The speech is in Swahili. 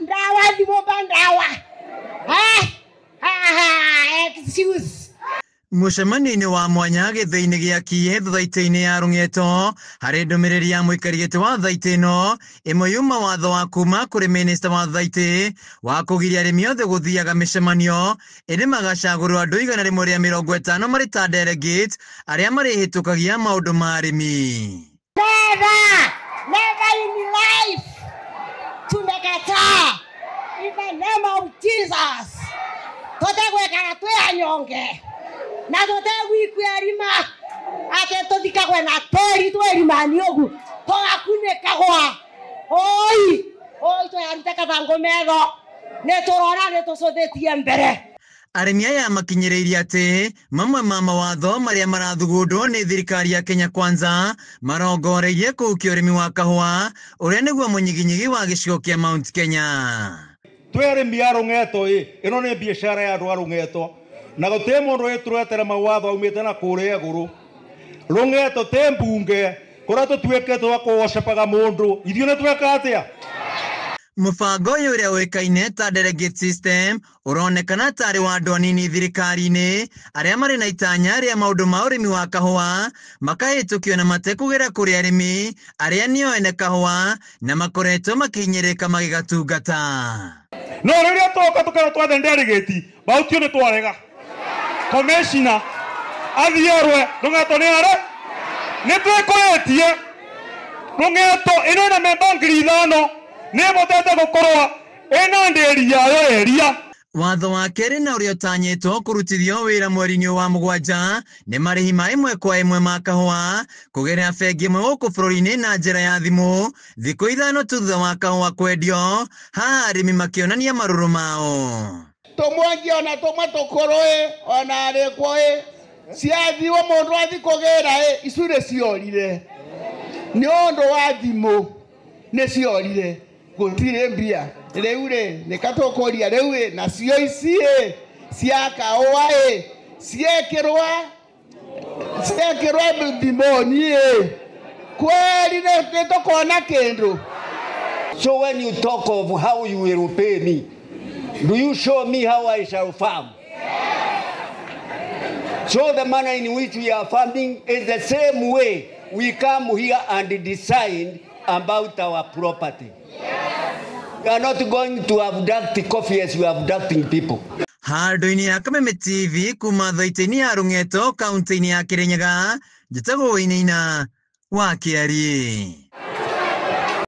Ndawa ndimo bandawa. Excuse. Mucemanio-inĩ wa mwanya gĩthĩ-inĩ gĩa Kiev thaitĩ-inĩ ya Rũng'eto harĩ ndũmĩrĩri ya mũikarĩri gĩtĩ wa thaitĩ ĩno ĩmwe yuma watho wa kuma kũrĩ minista wa thaitĩ wa kũgiria arĩmi othe gũthiaga mĩcemanio ĩndĩ magacagũrwo andũ 150 marĩ ta delegate arĩa marĩhĩtũkagia maũndũ ma arĩmi. Never in life tumekataa in the name of Jesus. Tũtegwĩkara twĩ anyonge na tũtegwĩkua rima atĩ tũthikagwe na tĩri twĩrimani ũgu tũgakunĩkagwa oi twĩarute kabango metho nĩtũrona nĩtũcũthĩtie mbere. Arĩmi aya makinyĩrĩirie atĩ mamwe ma mawatho marĩa marathugundwo nĩ thirikari ya Kenya Kwanza marongoreirie kũhukia ũrĩmi wa kahũa ũrĩa nĩguo mũnyiginyigi wa gĩcigo kĩa Mount Kenya. Twĩ arĩmi a Rũng'eto ĩno nĩ biacara ya andũ a Rũng'eto na gũtirĩ mũndũ ũtũretera mawatho aumĩte na kũrĩa igũrũ. Rũng'eto tĩ mbunge kũrĩa tũtuĩkĩte wa kũgocepaga mũndũ ithuĩ nĩ tweka atĩa? Mũbango ũyũ ũrĩa ũĩkaine ta delegate system ũronekana tarĩ wa andũ anini thirikari-inĩ arĩa marĩ na itanya rĩa maũndũ ma ũrĩmi wa kahũa makahĩtũkio na matekũgera kũrĩ arĩmi arĩa nĩo ene kahũa na makoretwo makĩhinyĩrĩka magĩgatungata. No rĩrĩa twoka tũkera twathe delegate bautio nĩ twarega. Commissioner athiĩrwe Rũng'eto nĩ arĩ nĩ twĩkũrĩtie Rũng'eto ĩno na memba 5,000 nĩbotete gũkorwo ĩna ndĩri yayo eria. Watho wa kerĩ na ũrĩa ũtanyĩtwo kũrutithio wĩra mweri-inĩ wa Mũgwanja nĩ marĩhi ma 1 kwa 1 ma kahũa kũgerera bengi ĩmwe gũkũ bũrũri-inĩ na njĩra ya thimũ thikũ 5 thutha wa kahũa kwendio, haha arĩmi makĩonania marũrũ mao. Tũmwangia ona tũmwe tũkũrũ ona arĩkwo ciathiwo mũndũ athi kũgĩra icurĩ ciorire nĩ ũndũ wa thimũ nĩ ciorire gũtirĩ mbia rĩu nĩkatũkũria rĩu nacio ici cia kahũa ciekĩrwa thimũ-inĩ kweri nĩtũkona kĩndũ. So when you talk of how you will pay me, do you show me how I shall farm? So the manner in which we are farming is the same way we come here and decide about our property. We are not going to abduct coffee as we are abducting people. Handũ-inĩ ya Kameme TV kuma thaitĩ-inĩ ya Rũng'eto kaunti-inĩ ya Kirinyaga, njĩtagwo Wainaina wa Kĩari.